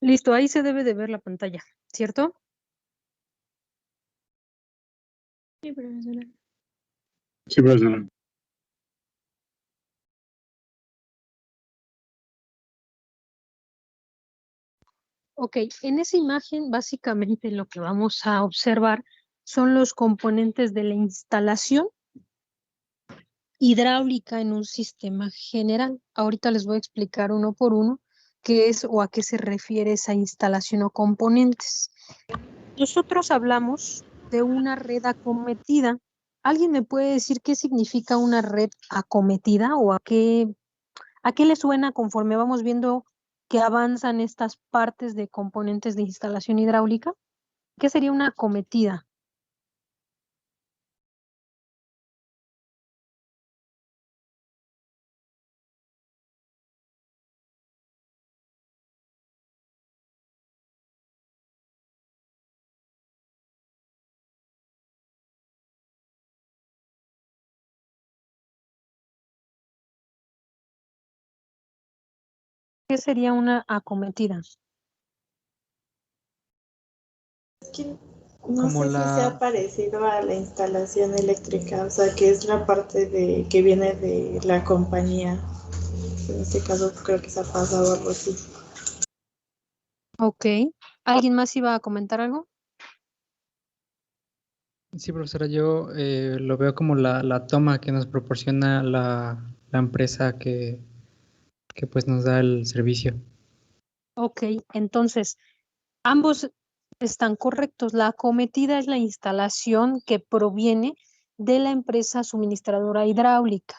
Listo, ahí se debe de ver la pantalla, ¿cierto? Sí, profesora. Sí, profesora. Ok, en esa imagen básicamente lo que vamos a observar son los componentes de la instalación hidráulica en un sistema general. Ahorita les voy a explicar uno por uno qué es o a qué se refiere esa instalación o componentes. Nosotros hablamos de una red acometida. ¿Alguien me puede decir qué significa una red acometida o a qué le suena conforme vamos viendo que avanzan estas partes de componentes de instalación hidráulica? ¿Qué sería una acometida? ¿Qué sería una acometida? Que no Como sé si la- sea parecido a la instalación eléctrica, o sea, que es la parte de que viene de la compañía. En este caso creo que se ha pasado algo así. Ok. ¿Alguien más iba a comentar algo? Sí, profesora, yo lo veo como la toma que nos proporciona la empresa que pues nos da el servicio. Ok, entonces, ambos están correctos. La acometida es la instalación que proviene de la empresa suministradora hidráulica.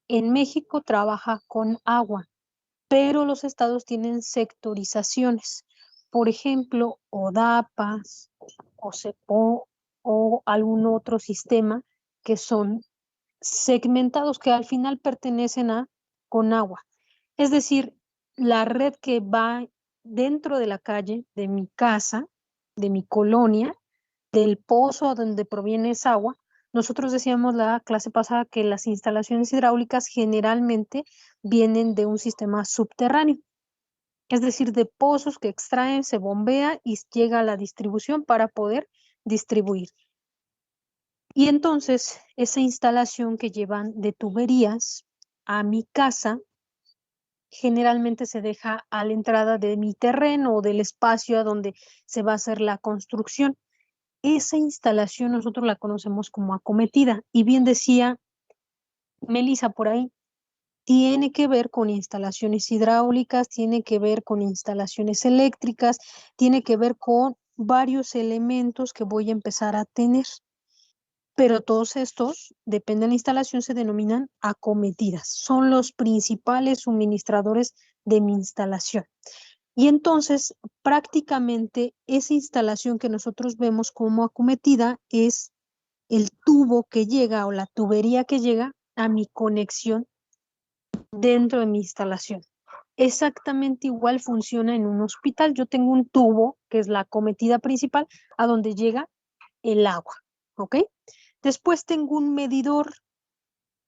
En México trabaja con agua, pero los estados tienen sectorizaciones. Por ejemplo, ODAPAS o CEPO o algún otro sistema que son segmentados que al final pertenecen a con agua. Es decir, la red que va dentro de la calle, de mi casa, de mi colonia, del pozo donde proviene esa agua. Nosotros decíamos la clase pasada que las instalaciones hidráulicas generalmente vienen de un sistema subterráneo, es decir, de pozos que extraen, se bombea y llega a la distribución para poder distribuir. Y entonces, esa instalación que llevan de tuberías a mi casa, generalmente se deja a la entrada de mi terreno o del espacio a donde se va a hacer la construcción. Esa instalación nosotros la conocemos como acometida. Y bien decía Melissa por ahí, tiene que ver con instalaciones hidráulicas, tiene que ver con instalaciones eléctricas, tiene que ver con varios elementos que voy a empezar a tener. Pero todos estos, depende de la instalación, se denominan acometidas. Son los principales suministradores de mi instalación. Y entonces, prácticamente esa instalación que nosotros vemos como acometida es el tubo que llega o la tubería que llega a mi conexión dentro de mi instalación. Exactamente igual funciona en un hospital. Yo tengo un tubo, que es la acometida principal, a donde llega el agua, ¿ok? Después tengo un medidor.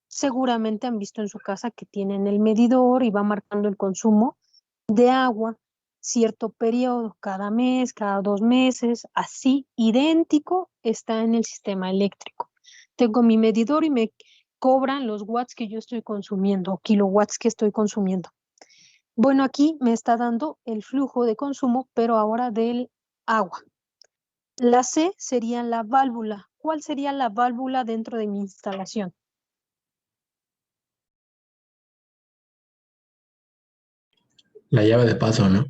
Seguramente han visto en su casa que tienen el medidor y va marcando el consumo de agua cierto periodo, cada mes, cada 2 meses, así idéntico está en el sistema eléctrico. Tengo mi medidor y me cobran los watts que yo estoy consumiendo o kilowatts que estoy consumiendo. Bueno, aquí me está dando el flujo de consumo, pero ahora del agua. La C sería la válvula. ¿Cuál sería la válvula dentro de mi instalación? La llave de paso, ¿no?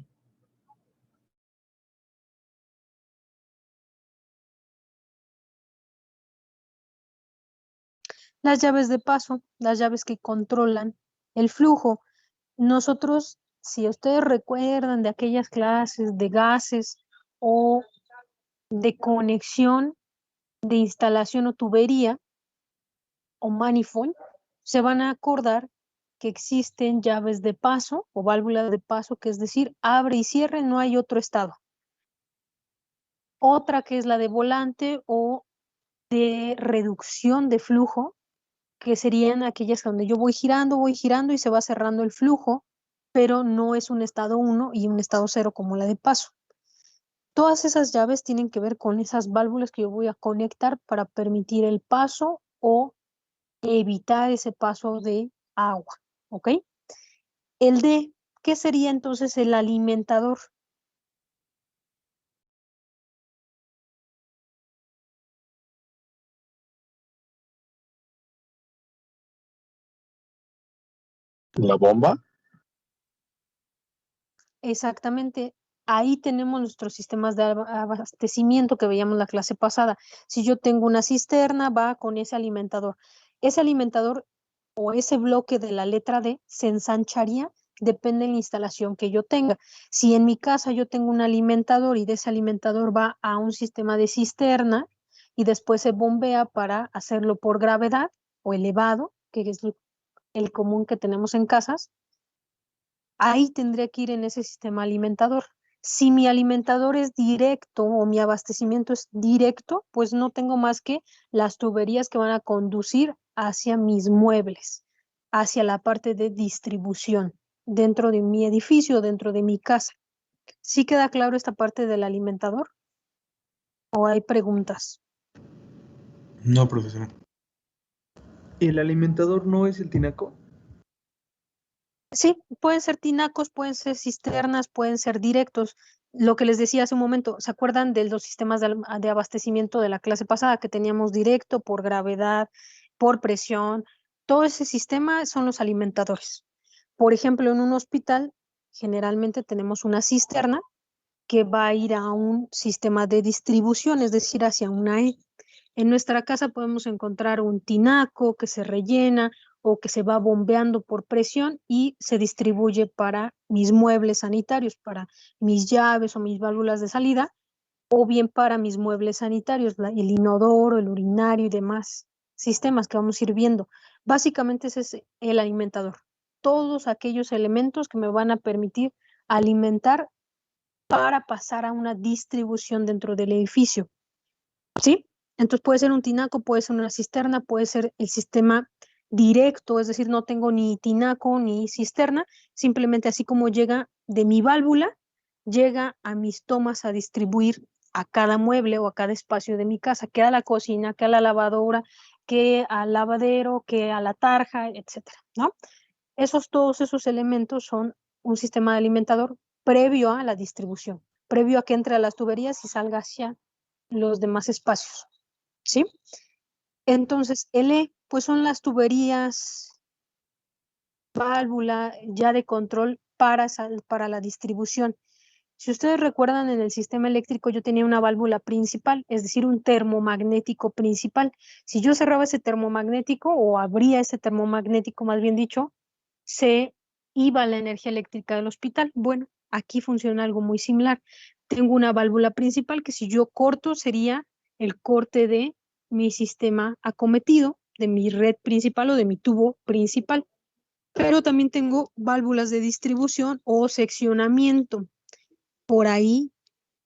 Las llaves de paso, las llaves que controlan el flujo. Nosotros, si ustedes recuerdan de aquellas clases de gases o de conexión de instalación o tubería o manifold, se van a acordar que existen llaves de paso o válvulas de paso, que es decir, abre y cierre, no hay otro estado. Otra que es la de volante o de reducción de flujo, que serían aquellas donde yo voy girando y se va cerrando el flujo, pero no es un estado 1 y un estado 0 como la de paso. Todas esas llaves tienen que ver con esas válvulas que yo voy a conectar para permitir el paso o evitar ese paso de agua, ¿ok? El D, ¿qué sería entonces el alimentador? ¿La bomba? Exactamente. Ahí tenemos nuestros sistemas de abastecimiento que veíamos la clase pasada. Si yo tengo una cisterna, va con ese alimentador. Ese alimentador o ese bloque de la letra D se ensancharía, depende de la instalación que yo tenga. Si en mi casa yo tengo un alimentador y de ese alimentador va a un sistema de cisterna y después se bombea para hacerlo por gravedad o elevado, que es el común que tenemos en casas, ahí tendría que ir en ese sistema alimentador. Si mi alimentador es directo o mi abastecimiento es directo, pues no tengo más que las tuberías que van a conducir hacia mis muebles, hacia la parte de distribución dentro de mi edificio, dentro de mi casa. ¿Sí queda claro esta parte del alimentador? ¿O hay preguntas? No, profesora. ¿El alimentador no es el tinaco? Sí, pueden ser tinacos, pueden ser cisternas, pueden ser directos. Lo que les decía hace un momento, ¿se acuerdan de los sistemas de abastecimiento de la clase pasada que teníamos directo, por gravedad, por presión? Todo ese sistema son los alimentadores. Por ejemplo, en un hospital generalmente tenemos una cisterna que va a ir a un sistema de distribución, es decir, hacia una E. En nuestra casa podemos encontrar un tinaco que se rellena o que se va bombeando por presión y se distribuye para mis muebles sanitarios, para mis llaves o mis válvulas de salida, o bien para mis muebles sanitarios, el inodoro, el urinario y demás sistemas que vamos a ir viendo. Básicamente ese es el alimentador. Todos aquellos elementos que me van a permitir alimentar para pasar a una distribución dentro del edificio. ¿Sí? Entonces puede ser un tinaco, puede ser una cisterna, puede ser el sistema directo, es decir, no tengo ni tinaco ni cisterna, simplemente así como llega de mi válvula, llega a mis tomas a distribuir a cada mueble o a cada espacio de mi casa, que a la cocina, que a la lavadora, que al lavadero, que a la tarja, etcétera, ¿no? Todos esos elementos son un sistema de alimentador previo a la distribución, previo a que entre a las tuberías y salga hacia los demás espacios, ¿sí? Entonces, el pues son las tuberías, válvula ya de control para la distribución. Si ustedes recuerdan, en el sistema eléctrico yo tenía una válvula principal, es decir, un termomagnético principal. Si yo cerraba ese termomagnético o abría ese termomagnético, más bien dicho, se iba la energía eléctrica del hospital. Bueno, aquí funciona algo muy similar. Tengo una válvula principal que si yo corto sería el corte de mi sistema acometido, de mi red principal o de mi tubo principal. Pero también tengo válvulas de distribución o seccionamiento. Por ahí,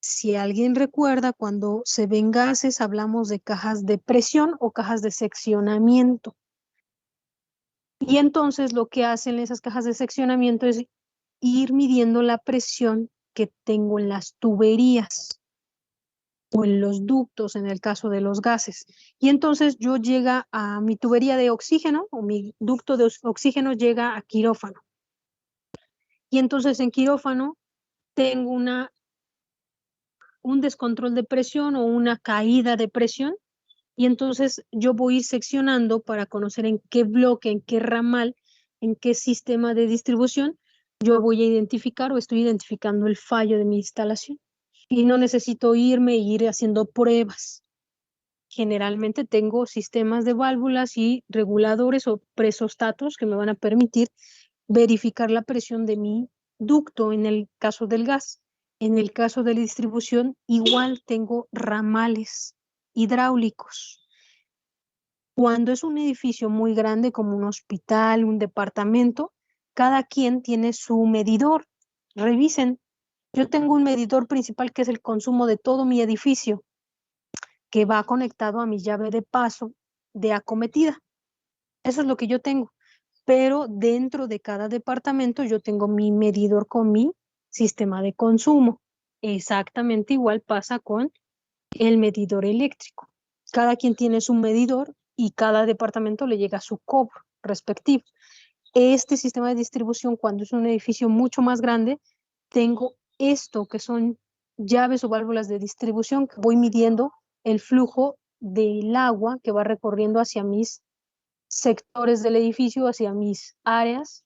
si alguien recuerda, cuando se ven gases hablamos de cajas de presión o cajas de seccionamiento. Y entonces lo que hacen esas cajas de seccionamiento es ir midiendo la presión que tengo en las tuberías o en los ductos en el caso de los gases. Y entonces yo llega a mi tubería de oxígeno o mi ducto de oxígeno llega a quirófano. Y entonces en quirófano tengo un descontrol de presión o una caída de presión. Y entonces yo voy a ir seccionando para conocer en qué bloque, en qué ramal, en qué sistema de distribución yo voy a identificar o estoy identificando el fallo de mi instalación. Y no necesito irme e ir haciendo pruebas. Generalmente tengo sistemas de válvulas y reguladores o presostatos que me van a permitir verificar la presión de mi ducto en el caso del gas. En el caso de la distribución, igual tengo ramales hidráulicos. Cuando es un edificio muy grande como un hospital, un departamento, cada quien tiene su medidor. Revisen. Yo tengo un medidor principal que es el consumo de todo mi edificio, que va conectado a mi llave de paso de acometida. Eso es lo que yo tengo. pero dentro de cada departamento yo tengo mi medidor con mi sistema de consumo. Exactamente igual pasa con el medidor eléctrico. Cada quien tiene su medidor y cada departamento le llega su cobro respectivo. Este sistema de distribución, cuando es un edificio mucho más grande, tengo esto que son llaves o válvulas de distribución que voy midiendo el flujo del agua que va recorriendo hacia mis sectores del edificio, hacia mis áreas,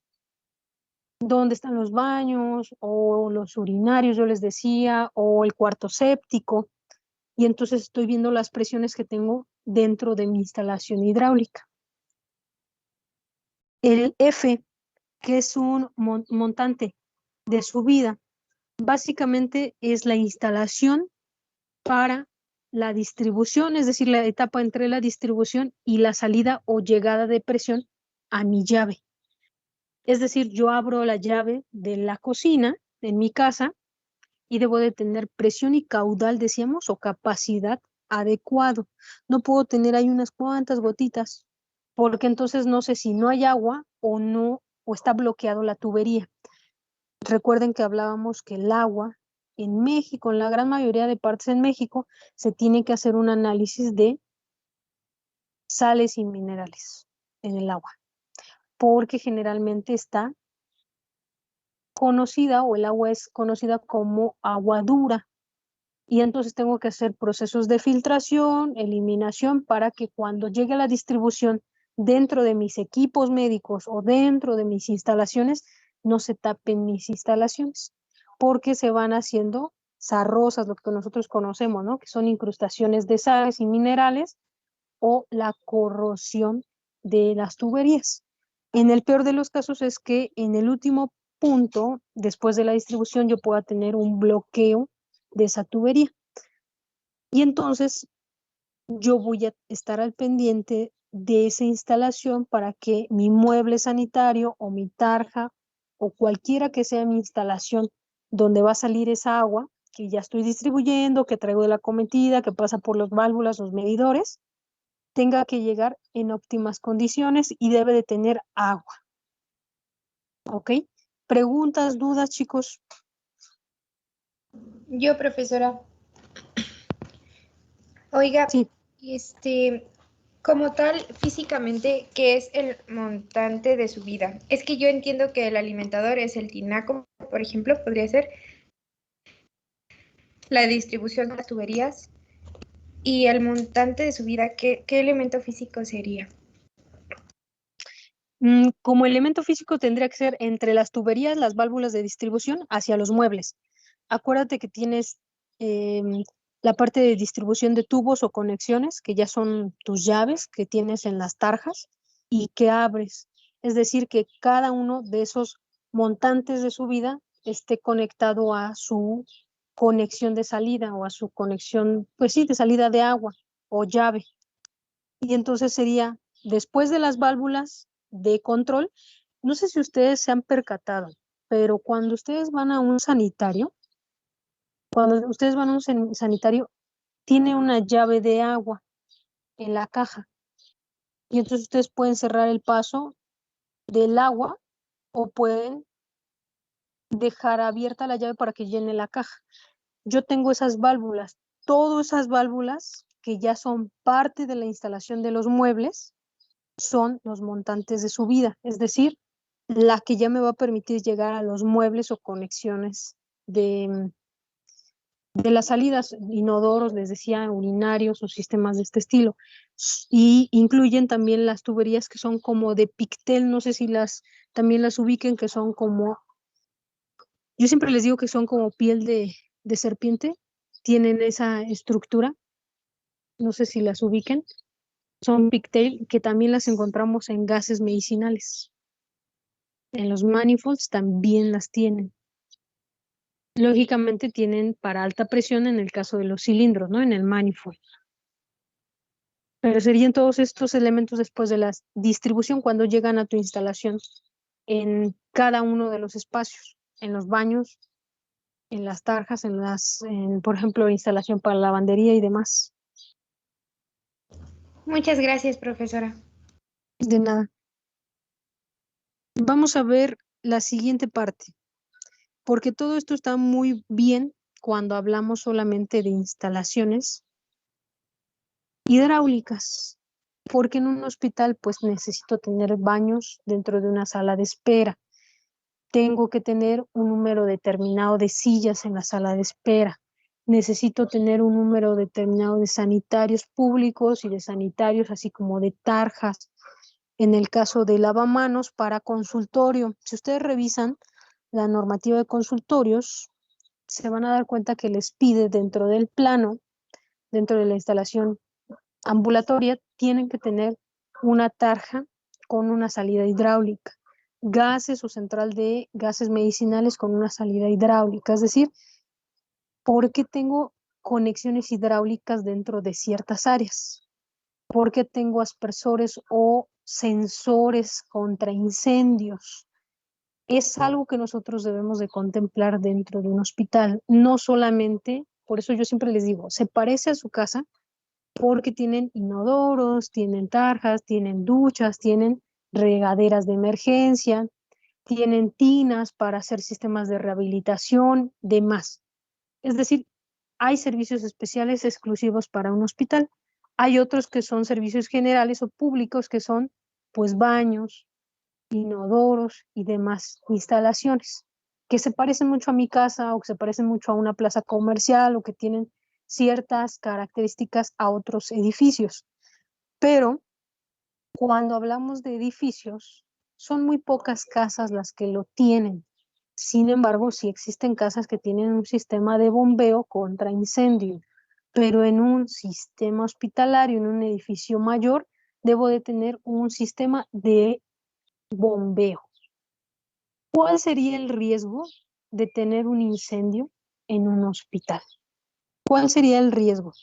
donde están los baños o los urinarios, yo les decía, o el cuarto séptico. Y entonces estoy viendo las presiones que tengo dentro de mi instalación hidráulica. El F, que es un montante de subida, básicamente es la instalación para la distribución, es decir, la etapa entre la distribución y la salida o llegada de presión a mi llave. Es decir, yo abro la llave de la cocina en mi casa y debo de tener presión y caudal, decíamos, o capacidad adecuado. No puedo tener ahí unas cuantas gotitas, porque entonces no sé si no hay agua o no, o está bloqueado la tubería. Recuerden que hablábamos que el agua en México, en la gran mayoría de partes en México, se tiene que hacer un análisis de sales y minerales en el agua, porque generalmente está conocida o el agua es conocida como agua dura. Y entonces tengo que hacer procesos de filtración, eliminación, para que cuando llegue a la distribución dentro de mis equipos médicos o dentro de mis instalaciones, no se tapen mis instalaciones, porque se van haciendo zarrosas, lo que nosotros conocemos, ¿no? Que son incrustaciones de sales y minerales o la corrosión de las tuberías. En el peor de los casos es que en el último punto, después de la distribución, yo pueda tener un bloqueo de esa tubería. Y entonces yo voy a estar al pendiente de esa instalación para que mi mueble sanitario o mi tarja o cualquiera que sea mi instalación donde va a salir esa agua que ya estoy distribuyendo, que traigo de la cometida, que pasa por las válvulas, los medidores, tenga que llegar en óptimas condiciones y debe de tener agua. ¿Ok? ¿Preguntas, dudas, chicos? Yo, profesora. Oiga, Sí. como tal, físicamente, ¿qué es el montante de subida? Es que yo entiendo que el alimentador es el tinaco, por ejemplo, podría ser la distribución de las tuberías, y el montante de subida, ¿qué elemento físico sería? Como elemento físico tendría que ser entre las tuberías, las válvulas de distribución hacia los muebles. Acuérdate que tienes la parte de distribución de tubos o conexiones, que ya son tus llaves que tienes en las tarjas y que abres. Es decir, que cada uno de esos montantes de subida esté conectado a su conexión de salida o a su conexión, pues sí, de salida de agua o llave. Y entonces sería después de las válvulas de control. No sé si ustedes se han percatado, pero cuando ustedes van a un sanitario, tiene una llave de agua en la caja. Y entonces ustedes pueden cerrar el paso del agua o pueden dejar abierta la llave para que llene la caja. Yo tengo esas válvulas, todas esas válvulas que ya son parte de la instalación de los muebles, son los montantes de subida, es decir, la que ya me va a permitir llegar a los muebles o conexiones de las salidas, inodoros, les decía, urinarios o sistemas de este estilo. Y incluyen también las tuberías que son como de pictel, no sé si también las ubiquen, que son como, yo siempre les digo que son como piel de serpiente, tienen esa estructura, no sé si las ubiquen, son pigtail, que también las encontramos en gases medicinales. En los manifolds también las tienen. Lógicamente tienen para alta presión en el caso de los cilindros, ¿no? En el manifold. Pero serían todos estos elementos después de la distribución cuando llegan a tu instalación en cada uno de los espacios, en los baños, en las tarjas, por ejemplo, instalación para lavandería y demás. Muchas gracias, profesora. De nada. Vamos a ver la siguiente parte, porque todo esto está muy bien cuando hablamos solamente de instalaciones hidráulicas, porque en un hospital pues necesito tener baños dentro de una sala de espera. Tengo que tener un número determinado de sillas en la sala de espera. Necesito tener un número determinado de sanitarios públicos y de sanitarios, así como de tarjas. En el caso de lavamanos para consultorio, si ustedes revisan la normativa de consultorios, se van a dar cuenta que les pide dentro del plano, dentro de la instalación ambulatoria, tienen que tener una tarja con una salida hidráulica, gases o central de gases medicinales con una salida hidráulica, es decir, ¿por qué tengo conexiones hidráulicas dentro de ciertas áreas? ¿Por qué tengo aspersores o sensores contra incendios? Es algo que nosotros debemos de contemplar dentro de un hospital, no solamente, por eso yo siempre les digo, se parece a su casa porque tienen inodoros, tienen tarjas, tienen duchas, tienen regaderas de emergencia, tienen tinas para hacer sistemas de rehabilitación, demás. Es decir, hay servicios especiales exclusivos para un hospital. Hay otros que son servicios generales o públicos que son pues baños, inodoros y demás instalaciones que se parecen mucho a mi casa o que se parecen mucho a una plaza comercial o que tienen ciertas características a otros edificios. Pero cuando hablamos de edificios, son muy pocas casas las que lo tienen. Sin embargo, sí existen casas que tienen un sistema de bombeo contra incendio, pero en un sistema hospitalario, en un edificio mayor, debo de tener un sistema de bombeo. ¿Cuál sería el riesgo de tener un incendio en un hospital? ¿Cuál sería el riesgo?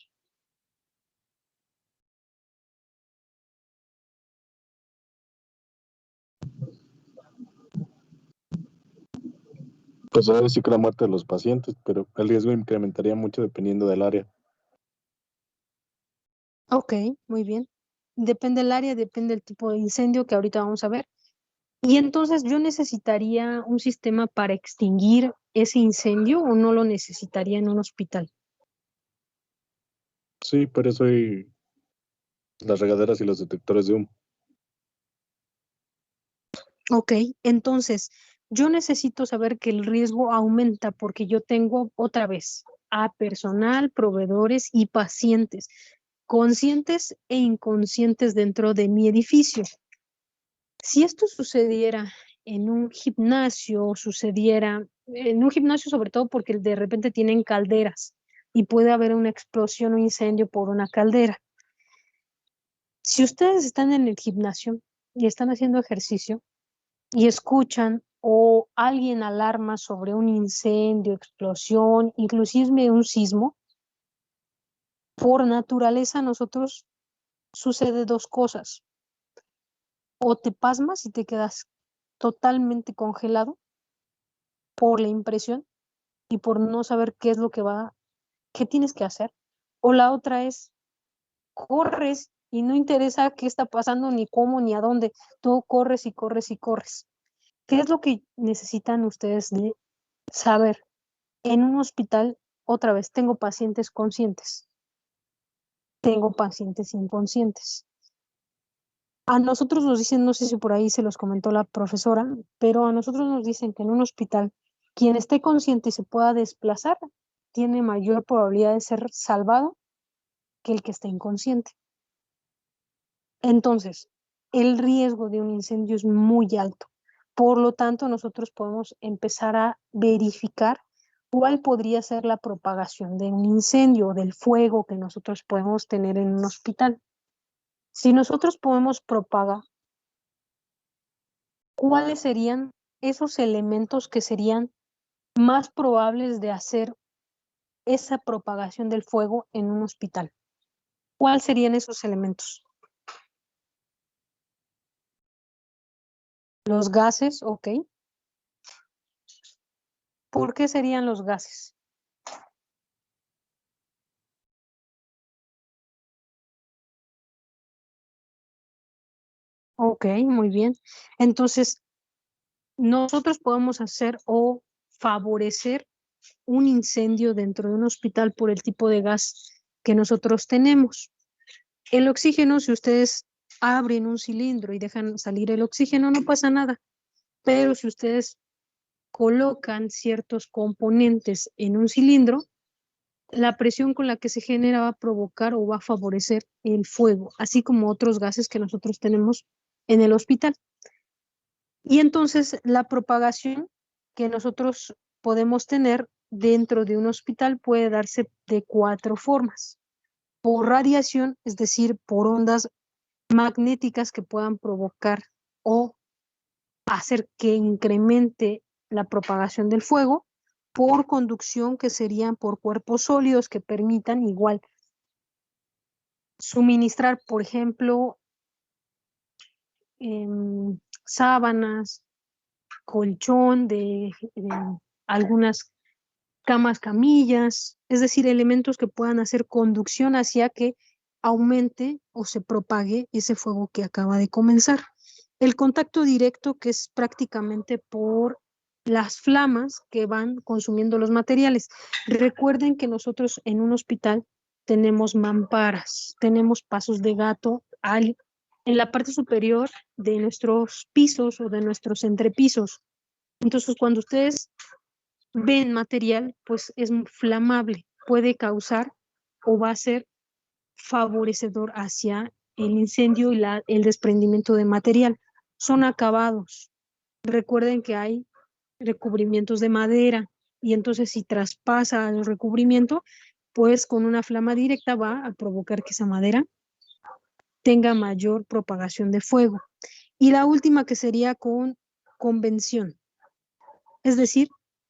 Pues ahora sí que la muerte de los pacientes, pero el riesgo incrementaría mucho dependiendo del área. Ok, muy bien. Depende del área, depende del tipo de incendio que ahorita vamos a ver. Y entonces yo necesitaría un sistema para extinguir ese incendio o no lo necesitaría en un hospital. Sí, por eso hay las regaderas y los detectores de humo. Ok, entonces yo necesito saber que el riesgo aumenta porque yo tengo otra vez a personal, proveedores y pacientes conscientes e inconscientes dentro de mi edificio. Si esto sucediera en un gimnasio, sucediera en un gimnasio sobre todo porque de repente tienen calderas y puede haber una explosión o incendio por una caldera. Si ustedes están en el gimnasio y están haciendo ejercicio y escuchan o alguien alarma sobre un incendio, explosión, inclusive un sismo, por naturaleza nosotros sucede dos cosas. O te pasmas y te quedas totalmente congelado por la impresión y por no saber qué es lo que qué tienes que hacer. O la otra es, corres y no interesa qué está pasando, ni cómo, ni a dónde. Tú corres y corres y corres. ¿Qué es lo que necesitan ustedes de saber? En un hospital, otra vez, tengo pacientes conscientes, tengo pacientes inconscientes. A nosotros nos dicen, no sé si por ahí se los comentó la profesora, pero a nosotros nos dicen que en un hospital, quien esté consciente y se pueda desplazar, tiene mayor probabilidad de ser salvado que el que está inconsciente. Entonces, el riesgo de un incendio es muy alto. Por lo tanto, nosotros podemos empezar a verificar cuál podría ser la propagación de un incendio o del fuego que nosotros podemos tener en un hospital. Si nosotros podemos propagar, ¿cuáles serían esos elementos que serían más probables de hacer esa propagación del fuego en un hospital? ¿Cuáles serían esos elementos? Los gases, ok. ¿Por qué serían los gases? Ok, muy bien. Entonces, nosotros podemos hacer o favorecer un incendio dentro de un hospital por el tipo de gas que nosotros tenemos. El oxígeno, si ustedes abren un cilindro y dejan salir el oxígeno, no pasa nada. Pero si ustedes colocan ciertos componentes en un cilindro, la presión con la que se genera va a provocar o va a favorecer el fuego, así como otros gases que nosotros tenemos en el hospital. Y entonces la propagación que nosotros podemos tener dentro de un hospital puede darse de 4 formas. Por radiación, es decir, por ondas magnéticas que puedan provocar o hacer que incremente la propagación del fuego, por conducción, que serían por cuerpos sólidos que permitan igual suministrar, por ejemplo, sábanas, colchón, de algunas camas, camillas, es decir, elementos que puedan hacer conducción hacia que aumente o se propague ese fuego que acaba de comenzar. El contacto directo, que es prácticamente por las flamas que van consumiendo los materiales. Recuerden que nosotros en un hospital tenemos mamparas, tenemos pasos de gato en la parte superior de nuestros pisos o de nuestros entrepisos. Entonces, cuando ustedes ven material, pues es flamable, puede causar o va a ser favorecedor hacia el incendio y el desprendimiento de material. Son acabados. Recuerden que hay recubrimientos de madera y entonces si traspasa el recubrimiento, pues con una flama directa va a provocar que esa madera tenga mayor propagación de fuego. Y la última, que sería con convención, es decir,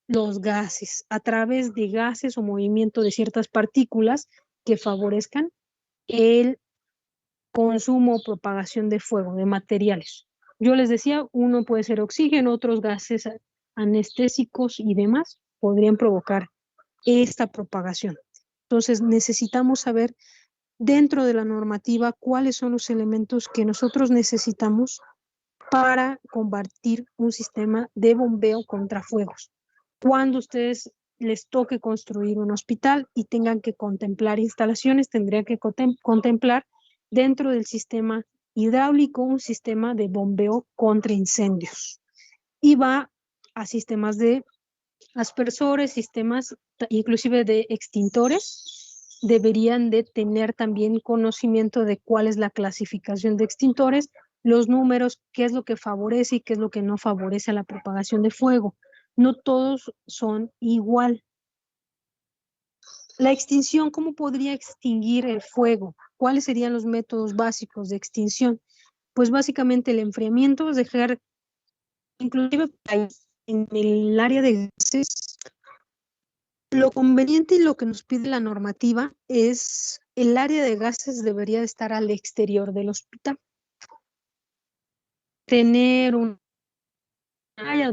los gases, a través de gases o movimiento de ciertas partículas que favorezcan el consumo o propagación de fuego, de materiales. Yo les decía, uno puede ser oxígeno, otros gases anestésicos y demás podrían provocar esta propagación. Entonces necesitamos saber dentro de la normativa cuáles son los elementos que nosotros necesitamos para combatir un sistema de bombeo contra fuegos. Cuando ustedes les toque construir un hospital y tengan que contemplar instalaciones, tendrían que contemplar dentro del sistema hidráulico un sistema de bombeo contra incendios. Y va a sistemas de aspersores, sistemas inclusive de extintores. Deberían de tener también conocimiento de cuál es la clasificación de extintores, los números, qué es lo que favorece y qué es lo que no favorece a la propagación de fuego. No todos son igual. La extinción, ¿cómo podría extinguir el fuego? ¿Cuáles serían los métodos básicos de extinción? Pues básicamente el enfriamiento, es dejar, inclusive en el área de gases, lo conveniente y lo que nos pide la normativa es el área de gases debería de estar al exterior del hospital. Tener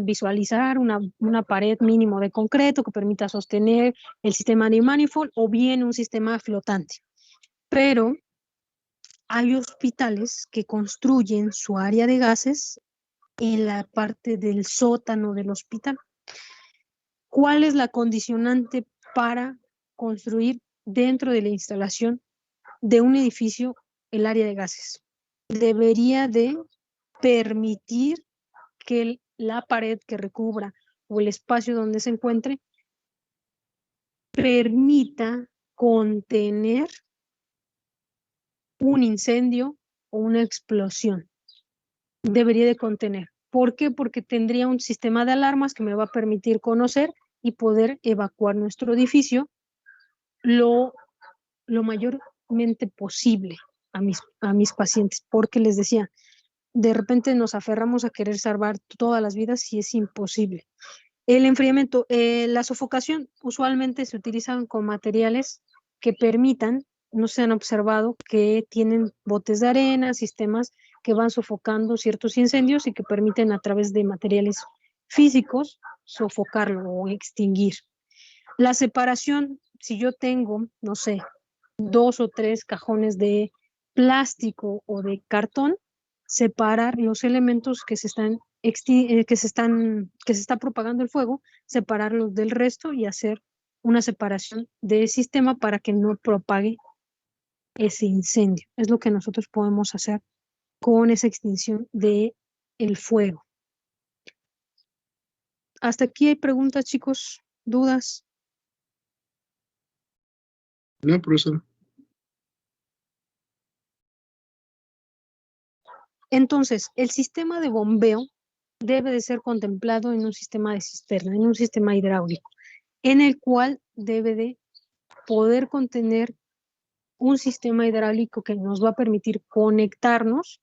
visualizar una pared mínimo de concreto que permita sostener el sistema de manifold o bien un sistema flotante. Pero hay hospitales que construyen su área de gases en la parte del sótano del hospital. ¿Cuál es la condicionante para construir dentro de la instalación de un edificio el área de gases? Debería de permitir que la pared que recubra o el espacio donde se encuentre permita contener un incendio o una explosión. Debería de contener. ¿Por qué? Porque tendría un sistema de alarmas que me va a permitir conocer y poder evacuar nuestro edificio lo mayormente posible a mis pacientes, porque les decía, de repente nos aferramos a querer salvar todas las vidas y es imposible. El enfriamiento, la sofocación, usualmente se utilizan con materiales que permitan, no se han observado, que tienen botes de arena, sistemas que van sofocando ciertos incendios y que permiten a través de materiales físicos sofocarlo o extinguir. La separación, si yo tengo, no sé, 2 o 3 cajones de plástico o de cartón, separar los elementos que se están que se está propagando el fuego, separarlos del resto y hacer una separación del sistema para que no propague ese incendio. Es lo que nosotros podemos hacer con esa extinción de el fuego. Hasta aquí hay preguntas, chicos, dudas. No, profesor. Entonces, el sistema de bombeo debe de ser contemplado en un sistema de cisterna, en un sistema hidráulico, en el cual debe de poder contener un sistema hidráulico que nos va a permitir conectarnos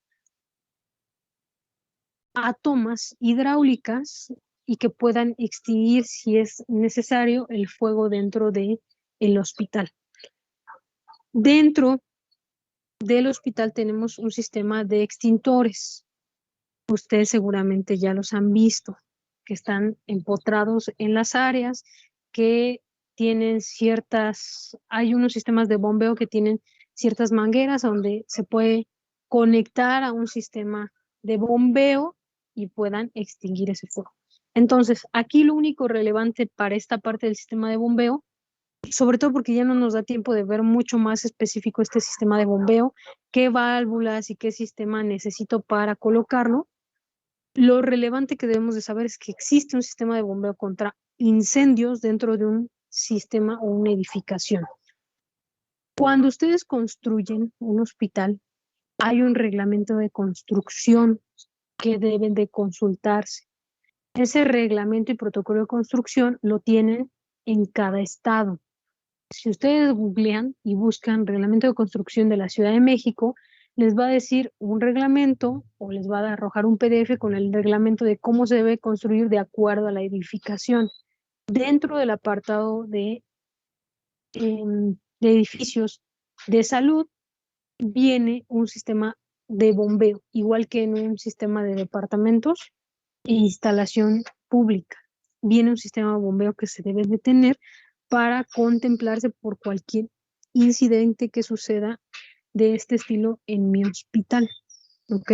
a tomas hidráulicas y que puedan extinguir, si es necesario, el fuego dentro del hospital. Dentro del hospital tenemos un sistema de extintores. Ustedes seguramente ya los han visto, que están empotrados en las áreas, que tienen hay unos sistemas de bombeo que tienen ciertas mangueras donde se puede conectar a un sistema de bombeo y puedan extinguir ese fuego. Entonces, aquí lo único relevante para esta parte del sistema de bombeo, sobre todo porque ya no nos da tiempo de ver mucho más específico este sistema de bombeo, qué válvulas y qué sistema necesito para colocarlo. Lo relevante que debemos de saber es que existe un sistema de bombeo contra incendios dentro de un sistema o una edificación. Cuando ustedes construyen un hospital, hay un reglamento de construcción que deben de consultarse. Ese reglamento y protocolo de construcción lo tienen en cada estado. Si ustedes googlean y buscan reglamento de construcción de la Ciudad de México, les va a decir un reglamento o les va a arrojar un PDF con el reglamento de cómo se debe construir de acuerdo a la edificación. Dentro del apartado de edificios de salud viene un sistema de bombeo, igual que en un sistema de departamentos e instalación pública. Viene un sistema de bombeo que se debe de tener para contemplarse por cualquier incidente que suceda de este estilo en mi hospital. ¿Ok?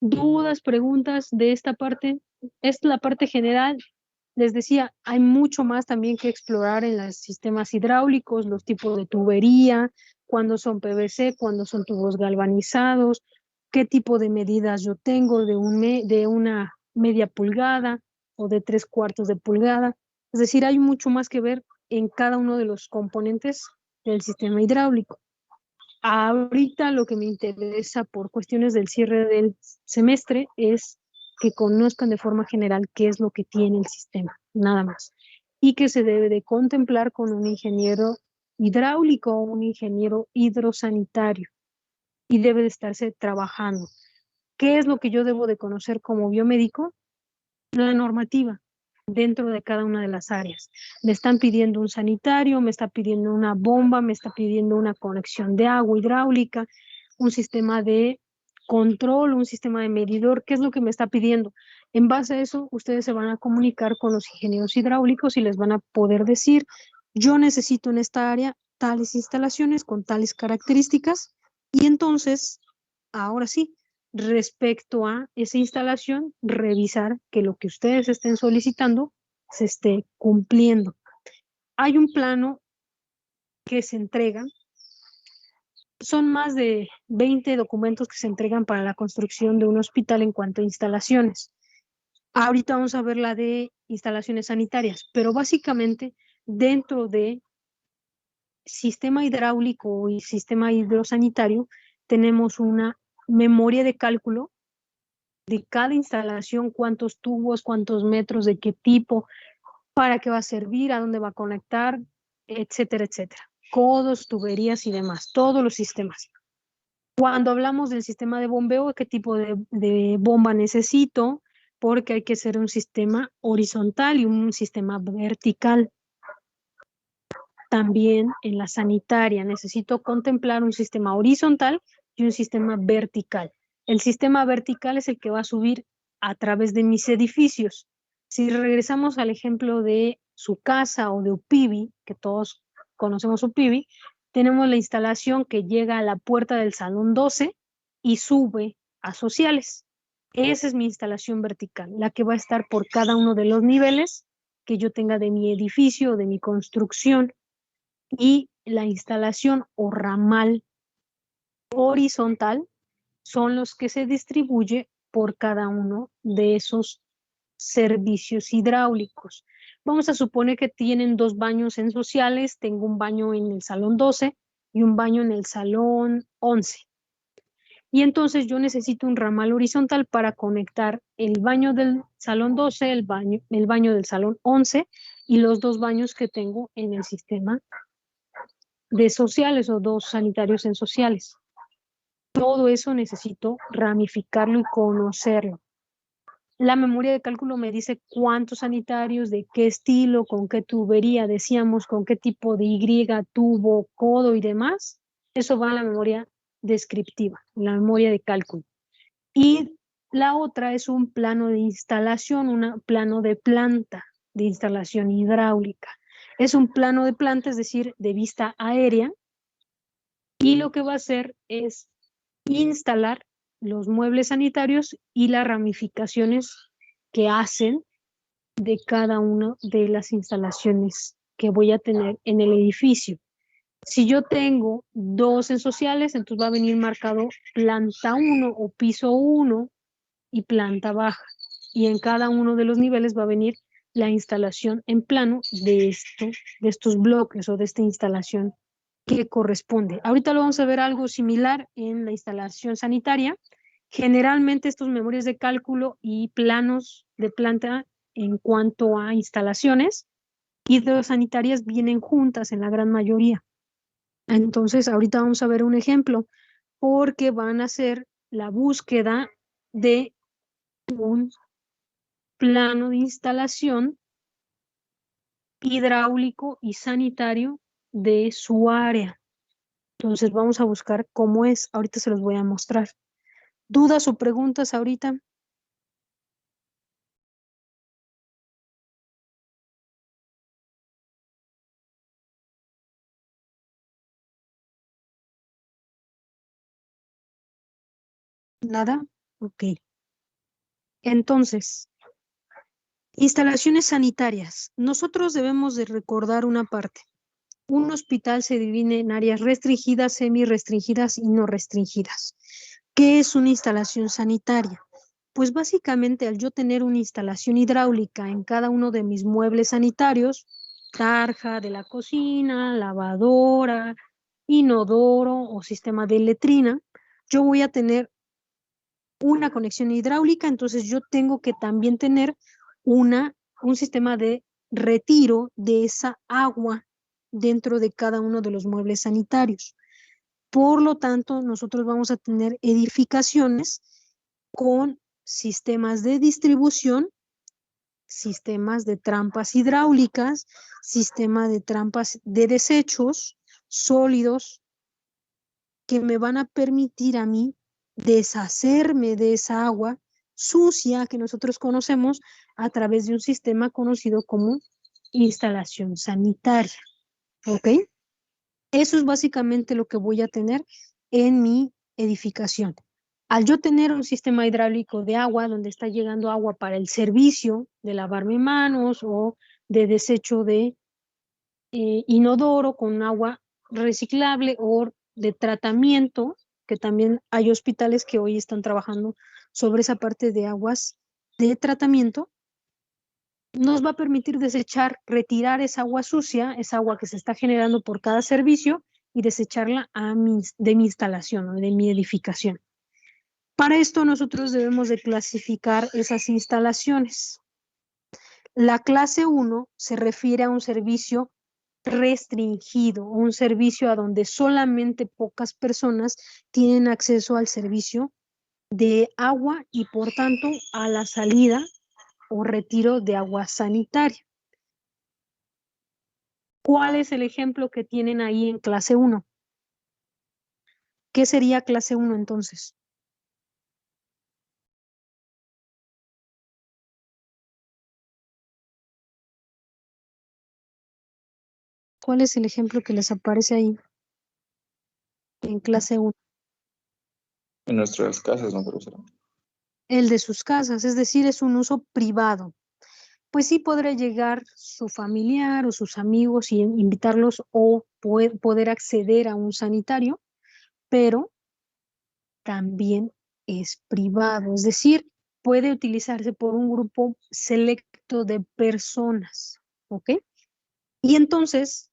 ¿Dudas, preguntas de esta parte? Es la parte general. Les decía, hay mucho más también que explorar en los sistemas hidráulicos, los tipos de tubería, cuándo son PVC, cuándo son tubos galvanizados, qué tipo de medidas yo tengo de una media pulgada o de 3/4 de pulgada. Es decir, hay mucho más que ver en cada uno de los componentes del sistema hidráulico. Ahorita lo que me interesa por cuestiones del cierre del semestre es que conozcan de forma general qué es lo que tiene el sistema, nada más. Y que se debe de contemplar con un ingeniero hidráulico o un ingeniero hidrosanitario. Y debe de estarse trabajando. ¿Qué es lo que yo debo de conocer como biomédico? La normativa dentro de cada una de las áreas. Me están pidiendo un sanitario, me está pidiendo una bomba, me está pidiendo una conexión de agua hidráulica, un sistema de control, un sistema de medidor. ¿Qué es lo que me está pidiendo? En base a eso, ustedes se van a comunicar con los ingenieros hidráulicos y les van a poder decir, yo necesito en esta área tales instalaciones con tales características y entonces, ahora sí, respecto a esa instalación, revisar que lo que ustedes estén solicitando se esté cumpliendo. Hay un plano que se entrega, son más de 20 documentos que se entregan para la construcción de un hospital en cuanto a instalaciones. Ahorita vamos a ver la de instalaciones sanitarias, pero básicamente dentro de sistema hidráulico y sistema hidrosanitario tenemos una memoria de cálculo de cada instalación, cuántos tubos, cuántos metros, de qué tipo, para qué va a servir, a dónde va a conectar, etcétera, etcétera. Codos, tuberías y demás, todos los sistemas. Cuando hablamos del sistema de bombeo, ¿qué tipo de bomba necesito? Porque hay que hacer un sistema horizontal y un sistema vertical. También en la sanitaria necesito contemplar un sistema horizontal y un sistema vertical. El sistema vertical es el que va a subir a través de mis edificios. Si regresamos al ejemplo de su casa o de UPIBI, que todos conocemos UPIBI, tenemos la instalación que llega a la puerta del salón 12 y sube a sociales. Esa es mi instalación vertical, la que va a estar por cada uno de los niveles que yo tenga de mi edificio, de mi construcción. Y la instalación o ramal horizontal son los que se distribuye por cada uno de esos servicios hidráulicos. Vamos a suponer que tienen 2 baños en sociales, tengo un baño en el salón 12 y un baño en el salón 11. Y entonces yo necesito un ramal horizontal para conectar el baño del salón 12, el baño del salón 11 y los 2 baños que tengo en el sistema de sociales o 2 sanitarios en sociales. Todo eso necesito ramificarlo y conocerlo. La memoria de cálculo me dice cuántos sanitarios, de qué estilo, con qué tubería, decíamos, con qué tipo de Y, tubo, codo y demás. Eso va a la memoria descriptiva, la memoria de cálculo. Y la otra es un plano de instalación, un plano de planta de instalación hidráulica. Es un plano de planta, es decir, de vista aérea, y lo que va a hacer es instalar los muebles sanitarios y las ramificaciones que hacen de cada una de las instalaciones que voy a tener en el edificio. Si yo tengo 2 en sociales, entonces va a venir marcado planta 1 o piso 1 y planta baja. Y en cada uno de los niveles va a venir la instalación en plano de estos bloques o de esta instalación que corresponde. Ahorita lo vamos a ver algo similar en la instalación sanitaria. Generalmente estos memorias de cálculo y planos de planta en cuanto a instalaciones hidrosanitarias vienen juntas en la gran mayoría. Entonces, ahorita vamos a ver un ejemplo porque van a hacer la búsqueda de un plano de instalación hidráulico y sanitario de su área. Entonces vamos a buscar cómo es. Ahorita se los voy a mostrar. ¿Dudas o preguntas ahorita? ¿Nada? Ok. Entonces, instalaciones sanitarias. Nosotros debemos de recordar una parte. Un hospital se divide en áreas restringidas, semi-restringidas y no restringidas. ¿Qué es una instalación sanitaria? Pues básicamente al yo tener una instalación hidráulica en cada uno de mis muebles sanitarios, tarja de la cocina, lavadora, inodoro o sistema de letrina, yo voy a tener una conexión hidráulica, entonces yo tengo que también tener un sistema de retiro de esa agua dentro de cada uno de los muebles sanitarios. Por lo tanto, nosotros vamos a tener edificaciones con sistemas de distribución, sistemas de trampas hidráulicas, sistema de trampas de desechos sólidos que me van a permitir a mí deshacerme de esa agua sucia que nosotros conocemos a través de un sistema conocido como instalación sanitaria. ¿Ok? Eso es básicamente lo que voy a tener en mi edificación. Al yo tener un sistema hidráulico de agua donde está llegando agua para el servicio de lavarme manos o de desecho de inodoro con agua reciclable o de tratamiento, que también hay hospitales que hoy están trabajando sobre esa parte de aguas de tratamiento, nos va a permitir desechar, retirar esa agua sucia, esa agua que se está generando por cada servicio y desecharla de mi instalación o de mi edificación. Para esto nosotros debemos de clasificar esas instalaciones. La clase 1 se refiere a un servicio restringido, un servicio a donde solamente pocas personas tienen acceso al servicio de agua y por tanto a la salida o retiro de agua sanitaria. ¿Cuál es el ejemplo que tienen ahí en clase 1? ¿Qué sería clase 1 entonces? ¿Cuál es el ejemplo que les aparece ahí en clase 1? En nuestras casas, ¿no, profesora? el de sus casas, es decir, es un uso privado. Pues sí podrá llegar su familiar o sus amigos y invitarlos o poder acceder a un sanitario, pero también es privado, es decir, puede utilizarse por un grupo selecto de personas, ¿ok? Y entonces,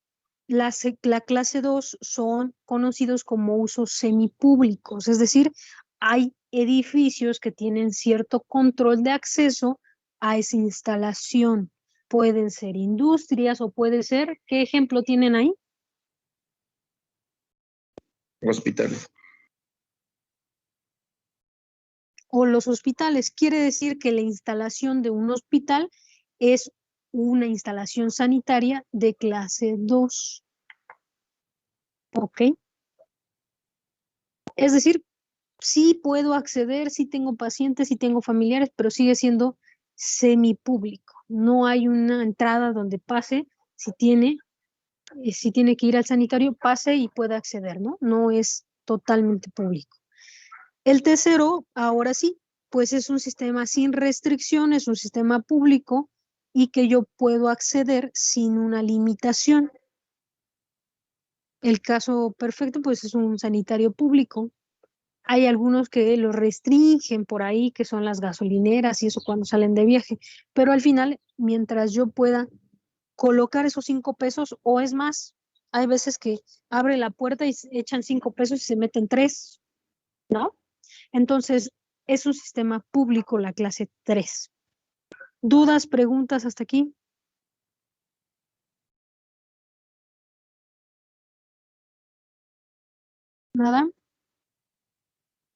la clase 2 son conocidos como usos semipúblicos, es decir, hay edificios que tienen cierto control de acceso a esa instalación. Pueden ser industrias o puede ser, ¿qué ejemplo tienen ahí? Hospitales. O los hospitales. Quiere decir que la instalación de un hospital es una instalación sanitaria de clase 2. ¿Ok? Es decir, sí puedo acceder, sí tengo pacientes, sí tengo familiares, pero sigue siendo semipúblico. No hay una entrada donde pase, si tiene que ir al sanitario, pase y pueda acceder, ¿no? No es totalmente público. El tercero, ahora sí, pues es un sistema sin restricciones, un sistema público y que yo puedo acceder sin una limitación. El caso perfecto, pues es un sanitario público. Hay algunos que lo restringen por ahí, que son las gasolineras y eso cuando salen de viaje, pero al final, mientras yo pueda colocar esos 5 pesos, o es más, hay veces que abre la puerta y echan 5 pesos y se meten 3, ¿no? Entonces, es un sistema público la clase 3. ¿Dudas, preguntas hasta aquí? ¿Nada?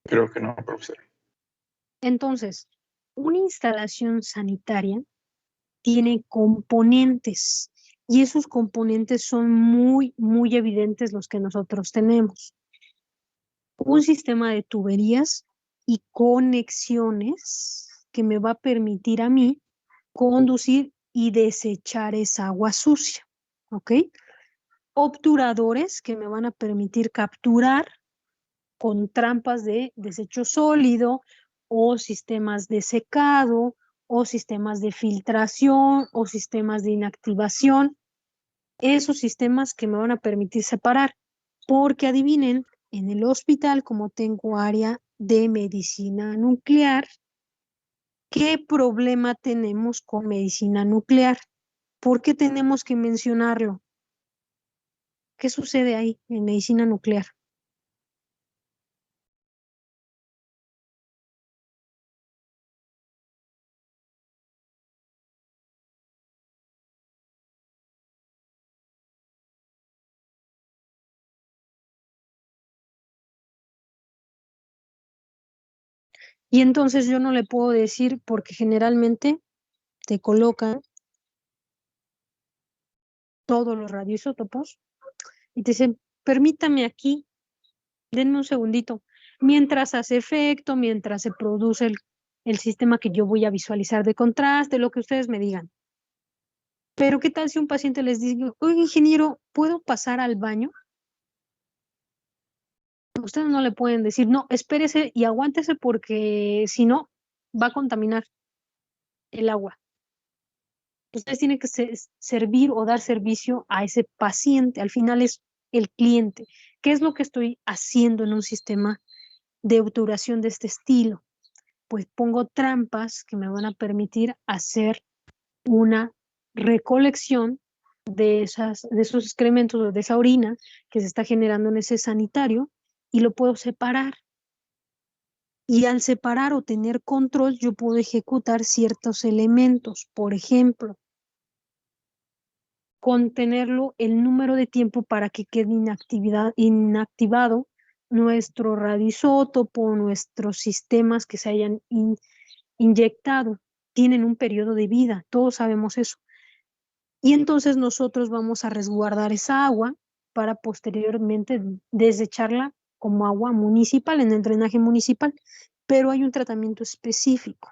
Creo que no, profesor. Entonces, una instalación sanitaria tiene componentes y esos componentes son muy, muy evidentes los que nosotros tenemos. Un sistema de tuberías y conexiones que me va a permitir a mí conducir y desechar esa agua sucia, ¿ok? Obturadores que me van a permitir capturar con trampas de desecho sólido o sistemas de secado o sistemas de filtración o sistemas de inactivación. Esos sistemas que me van a permitir separar. Porque adivinen, en el hospital, como tengo área de medicina nuclear, ¿qué problema tenemos con medicina nuclear? ¿Por qué tenemos que mencionarlo? ¿Qué sucede ahí en medicina nuclear? Y entonces yo no le puedo decir porque generalmente te colocan todos los radioisótopos y te dicen, permítame aquí, denme un segundito, mientras hace efecto, mientras se produce el sistema que yo voy a visualizar de contraste, lo que ustedes me digan. Pero ¿qué tal si un paciente les dice, oye, ingeniero, ¿puedo pasar al baño? Ustedes no le pueden decir, no, espérese y aguántese porque si no, va a contaminar el agua. Ustedes tienen que servir o dar servicio a ese paciente. Al final es el cliente. ¿Qué es lo que estoy haciendo en un sistema de obturación de este estilo? Pues pongo trampas que me van a permitir hacer una recolección de esos excrementos o de esa orina que se está generando en ese sanitario y lo puedo separar. Y al separar o tener control, yo puedo ejecutar ciertos elementos. Por ejemplo, contenerlo el número de tiempo para que quede inactivado nuestro radioisótopo, nuestros sistemas que se hayan inyectado. Tienen un periodo de vida, todos sabemos eso. Y entonces nosotros vamos a resguardar esa agua para posteriormente desecharla como agua municipal en el drenaje municipal. Pero hay un tratamiento específico.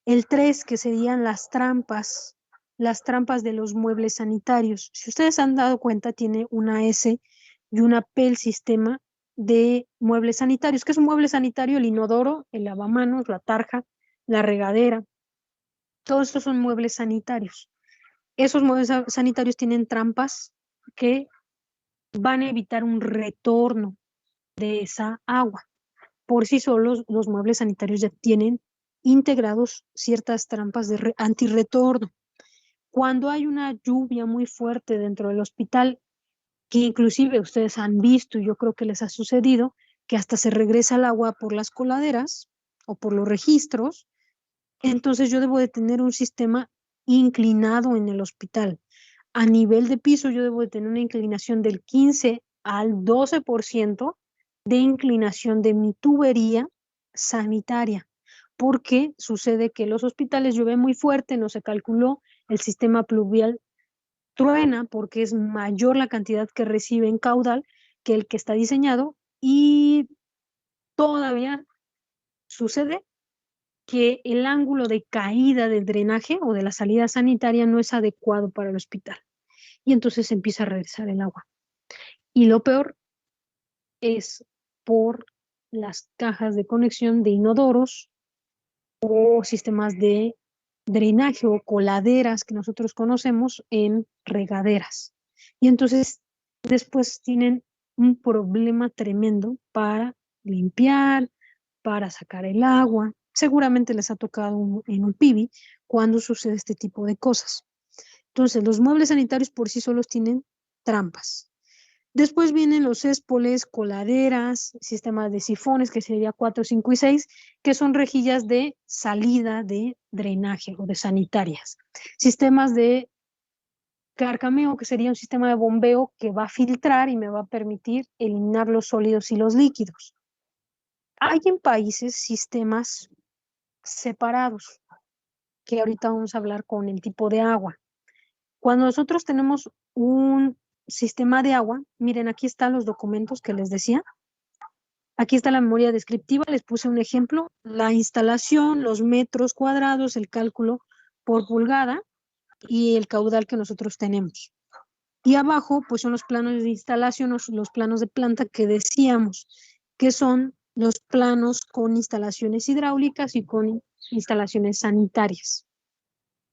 El 3, que serían las trampas de los muebles sanitarios. Si ustedes han dado cuenta, tiene una S y una P el sistema de muebles sanitarios. ¿Qué es un mueble sanitario? El inodoro, el lavamanos, la tarja, la regadera. Todos estos son muebles sanitarios. Esos muebles sanitarios tienen trampas que van a evitar un retorno de esa agua. Por sí solos, los muebles sanitarios ya tienen integrados ciertas trampas de antirretorno. Cuando hay una lluvia muy fuerte dentro del hospital, que inclusive ustedes han visto, y yo creo que les ha sucedido, que hasta se regresa el agua por las coladeras o por los registros, entonces yo debo de tener un sistema inclinado en el hospital. A nivel de piso yo debo de tener una inclinación del 15 al 12% de inclinación de mi tubería sanitaria, porque sucede que los hospitales llueve muy fuerte, no se calculó, el sistema pluvial truena porque es mayor la cantidad que recibe en caudal que el que está diseñado, y todavía sucede que el ángulo de caída del drenaje o de la salida sanitaria no es adecuado para el hospital. Y entonces empieza a regresar el agua. Y lo peor es por las cajas de conexión de inodoros o sistemas de drenaje o coladeras que nosotros conocemos en regaderas. Y entonces después tienen un problema tremendo para limpiar, para sacar el agua. Seguramente les ha tocado en un PIBI cuando sucede este tipo de cosas. Entonces, los muebles sanitarios por sí solos tienen trampas. Después vienen los céspoles, coladeras, sistemas de sifones, que sería 4, 5 y 6, que son rejillas de salida de drenaje o de sanitarias. Sistemas de carcameo, que sería un sistema de bombeo que va a filtrar y me va a permitir eliminar los sólidos y los líquidos. Hay en países sistemas separados, que ahorita vamos a hablar con el tipo de agua. Cuando nosotros tenemos un sistema de agua, miren, aquí están los documentos que les decía. Aquí está la memoria descriptiva, les puse un ejemplo, la instalación, los metros cuadrados, el cálculo por pulgada y el caudal que nosotros tenemos. Y abajo, pues son los planos de instalación, los planos de planta que decíamos, que son los planos con instalaciones hidráulicas y con instalaciones sanitarias.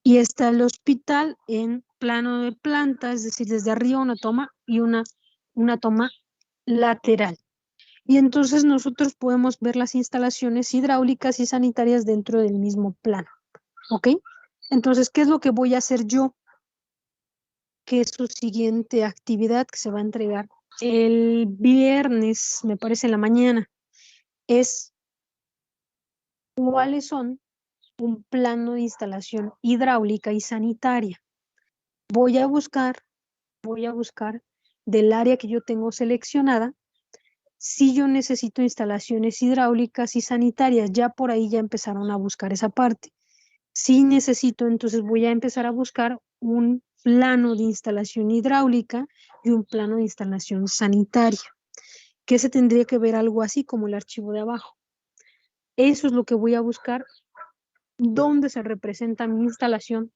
Y está el hospital en plano de planta, es decir, desde arriba una toma y una toma lateral. Y entonces nosotros podemos ver las instalaciones hidráulicas y sanitarias dentro del mismo plano. ¿Ok? Entonces, ¿qué es lo que voy a hacer yo? ¿Qué es su siguiente actividad que se va a entregar el viernes, me parece en la mañana? Es cuáles son un plano de instalación hidráulica y sanitaria. Voy a buscar del área que yo tengo seleccionada si yo necesito instalaciones hidráulicas y sanitarias. Ya por ahí ya empezaron a buscar esa parte. Si necesito, entonces voy a empezar a buscar un plano de instalación hidráulica y un plano de instalación sanitaria, que se tendría que ver algo así como el archivo de abajo. Eso es lo que voy a buscar, dónde se representa mi instalación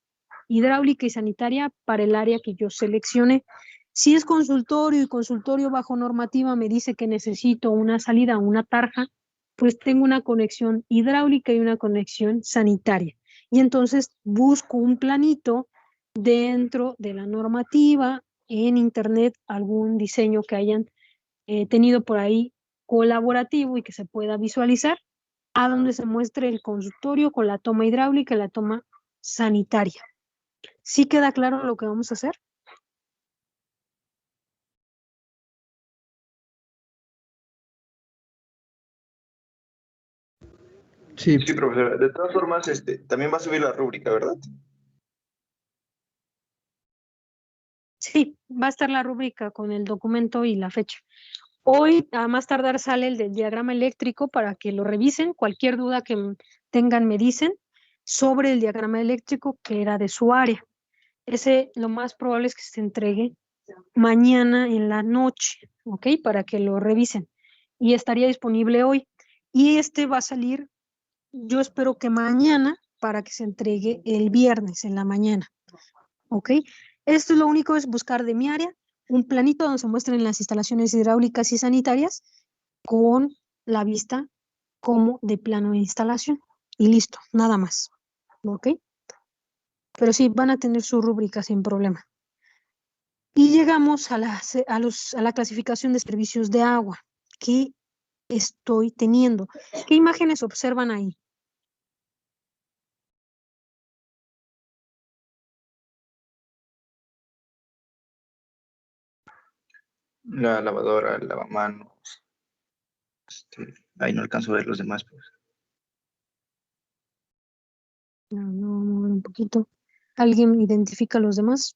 hidráulica y sanitaria para el área que yo seleccione. Si es consultorio y consultorio bajo normativa me dice que necesito una salida a una tarja, pues tengo una conexión hidráulica y una conexión sanitaria. Y entonces busco un planito dentro de la normativa, en internet, algún diseño que hayan tenido por ahí colaborativo y que se pueda visualizar, a donde se muestre el consultorio con la toma hidráulica y la toma sanitaria. ¿Sí queda claro lo que vamos a hacer? Sí, Sí, profesora. De todas formas, también va a subir la rúbrica, ¿verdad? Sí, va a estar la rúbrica con el documento y la fecha. Hoy, a más tardar, sale el del diagrama eléctrico para que lo revisen. Cualquier duda que tengan me dicen sobre el diagrama eléctrico que era de su área. Ese lo más probable es que se entregue mañana en la noche, ¿ok? Para que lo revisen. Y estaría disponible hoy. Y este va a salir, yo espero que mañana, para que se entregue el viernes en la mañana, ¿ok? Esto es lo único, es buscar de mi área un planito donde se muestren las instalaciones hidráulicas y sanitarias con la vista como de plano de instalación. Y listo, nada más. ¿Ok? Pero sí, van a tener su rúbrica sin problema. Y llegamos a la clasificación de servicios de agua que estoy teniendo. ¿Qué imágenes observan ahí? La lavadora, el lavamanos. Ahí no alcanzo a ver los demás, pues. No, mover un poquito. ¿Alguien identifica a los demás?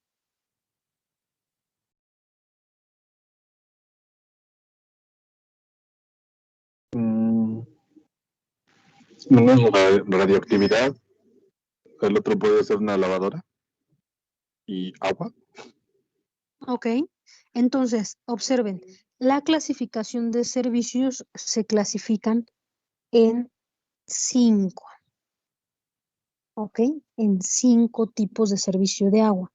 Uno es radioactividad, el otro puede ser una lavadora y agua. Ok, entonces observen, la clasificación de servicios se clasifican en 5, ¿ok? En 5 tipos de servicio de agua.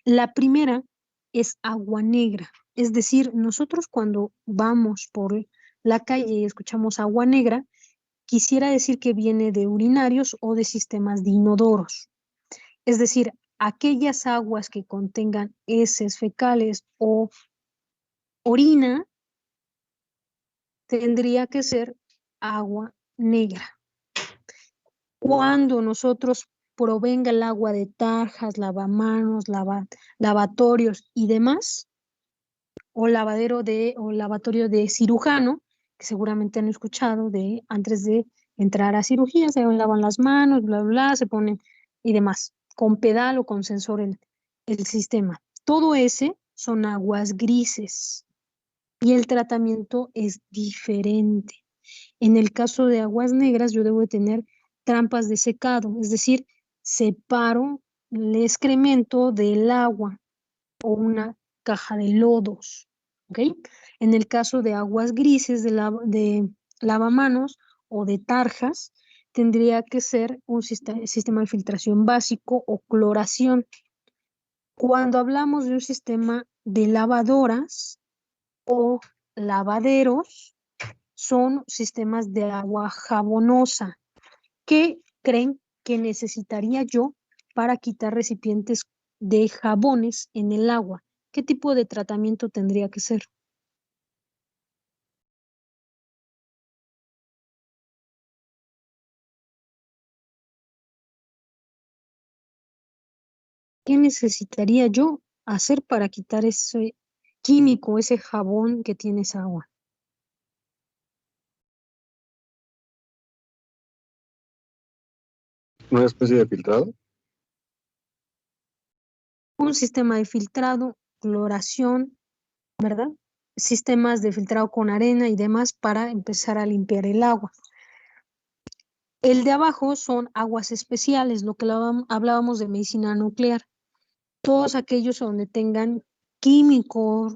La primera es agua negra, es decir, nosotros cuando vamos por la calle y escuchamos agua negra, quisiera decir que viene de urinarios o de sistemas de inodoros. Es decir, aquellas aguas que contengan heces fecales o orina tendría que ser agua negra. Cuando nosotros provenga el agua de tarjas, lavamanos, lavatorios y demás, o lavatorio de cirujano, que seguramente han escuchado de antes de entrar a cirugía, se lavan las manos, bla, bla, se ponen y demás, con pedal o con sensor el sistema. Todo ese son aguas grises y el tratamiento es diferente. En el caso de aguas negras, yo debo de tener trampas de secado, es decir, separo el excremento del agua o una caja de lodos, ¿ok? En el caso de aguas grises de lavamanos o de tarjas, tendría que ser un sistema de filtración básico o cloración. Cuando hablamos de un sistema de lavadoras o lavaderos, son sistemas de agua jabonosa. ¿Qué creen que necesitaría yo para quitar recipientes de jabones en el agua? ¿Qué tipo de tratamiento tendría que ser? ¿Qué necesitaría yo hacer para quitar ese químico, ese jabón que tiene esa agua? Una especie de filtrado. Un sistema de filtrado, cloración, ¿verdad? Sistemas de filtrado con arena y demás para empezar a limpiar el agua. El de abajo son aguas especiales, lo que hablábamos de medicina nuclear. Todos aquellos donde tengan químicos,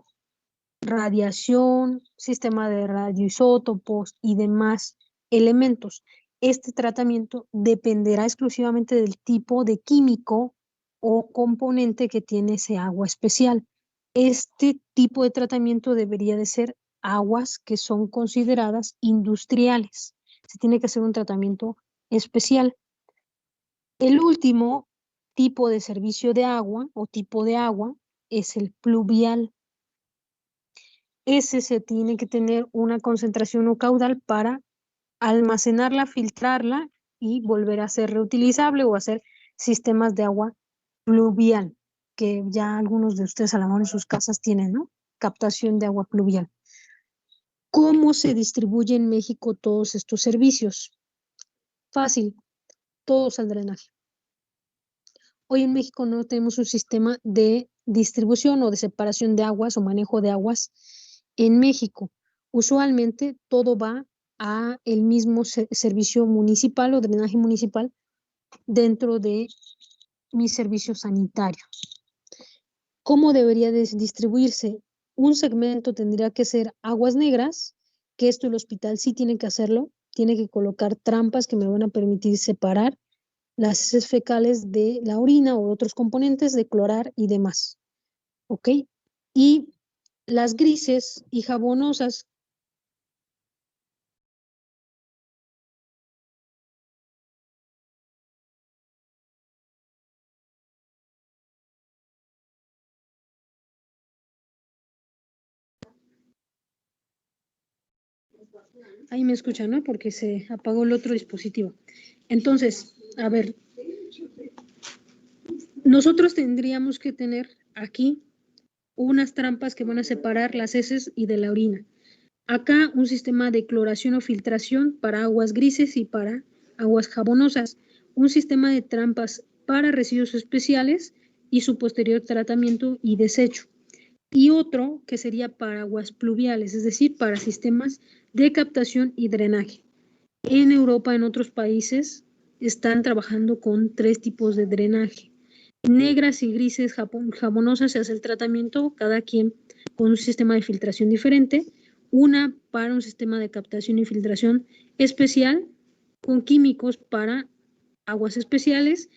radiación, sistema de radioisótopos y demás elementos. Este tratamiento dependerá exclusivamente del tipo de químico o componente que tiene ese agua especial. Este tipo de tratamiento debería de ser aguas que son consideradas industriales. Se tiene que hacer un tratamiento especial. El último tipo de servicio de agua o tipo de agua es el pluvial. Ese se tiene que tener una concentración o caudal para almacenarla, filtrarla y volver a ser reutilizable o hacer sistemas de agua pluvial, que ya algunos de ustedes a lo mejor en sus casas tienen, ¿no? Captación de agua pluvial. ¿Cómo se distribuye en México todos estos servicios? Fácil, todos al drenaje. Hoy en México no tenemos un sistema de distribución o de separación de aguas o manejo de aguas en México. Usualmente todo va a el mismo servicio municipal o drenaje municipal dentro de mi servicio sanitario. ¿Cómo debería distribuirse? Un segmento tendría que ser aguas negras, que esto el hospital sí tiene que hacerlo, tiene que colocar trampas que me van a permitir separar las heces fecales de la orina o otros componentes de clorar y demás. ¿Ok? Y las grises y jabonosas Ahí me escuchan, ¿no? Porque se apagó el otro dispositivo. Entonces, a ver, nosotros tendríamos que tener aquí unas trampas que van a separar las heces y de la orina. Acá un sistema de cloración o filtración para aguas grises y para aguas jabonosas. Un sistema de trampas para residuos especiales y su posterior tratamiento y desecho. Y otro que sería para aguas pluviales, es decir, para sistemas de captación y drenaje. En Europa, en otros países, están trabajando con 3 tipos de drenaje. Negras y grises jabonosas se hace el tratamiento, cada quien con un sistema de filtración diferente. Una para un sistema de captación y filtración especial con químicos para aguas especiales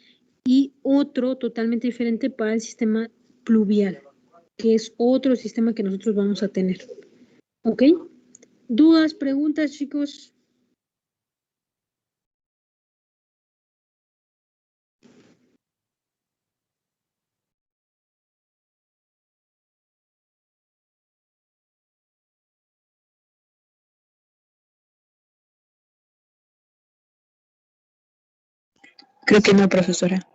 y otro totalmente diferente para el sistema pluvial, que es otro sistema que nosotros vamos a tener. ¿Ok? ¿Dudas, preguntas, chicos? Creo que no, profesora.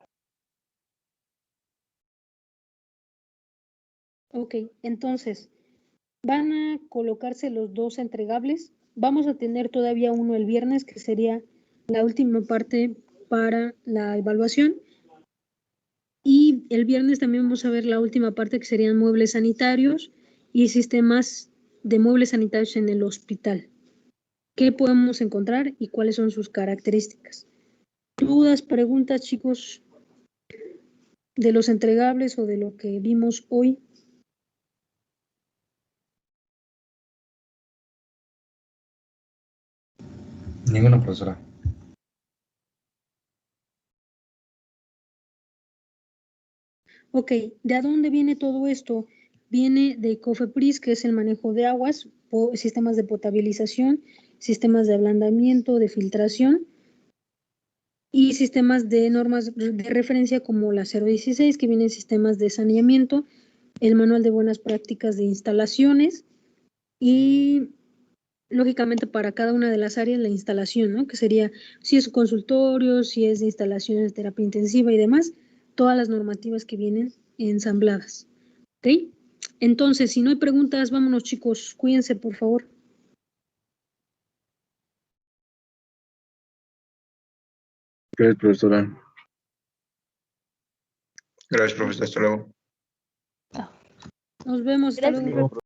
Ok, entonces, van a colocarse los 2 entregables. Vamos a tener todavía uno el viernes, que sería la última parte para la evaluación. Y el viernes también vamos a ver la última parte, que serían muebles sanitarios y sistemas de muebles sanitarios en el hospital. ¿Qué podemos encontrar y cuáles son sus características? ¿Dudas, preguntas, chicos, de los entregables o de lo que vimos hoy? Ninguna, profesora. Ok, ¿de dónde viene todo esto? Viene de COFEPRIS, que es el manejo de aguas, sistemas de potabilización, sistemas de ablandamiento, de filtración y sistemas de normas de referencia como la 016, que vienen sistemas de saneamiento, el manual de buenas prácticas de instalaciones y lógicamente para cada una de las áreas la instalación, ¿no? Que sería si es consultorio, si es de instalaciones de terapia intensiva y demás, todas las normativas que vienen ensambladas. ¿Ok? Entonces, si no hay preguntas, vámonos, chicos. Cuídense, por favor. Gracias, profesora. Gracias, profesor. Hasta luego. Nos vemos. Hasta Gracias. luego.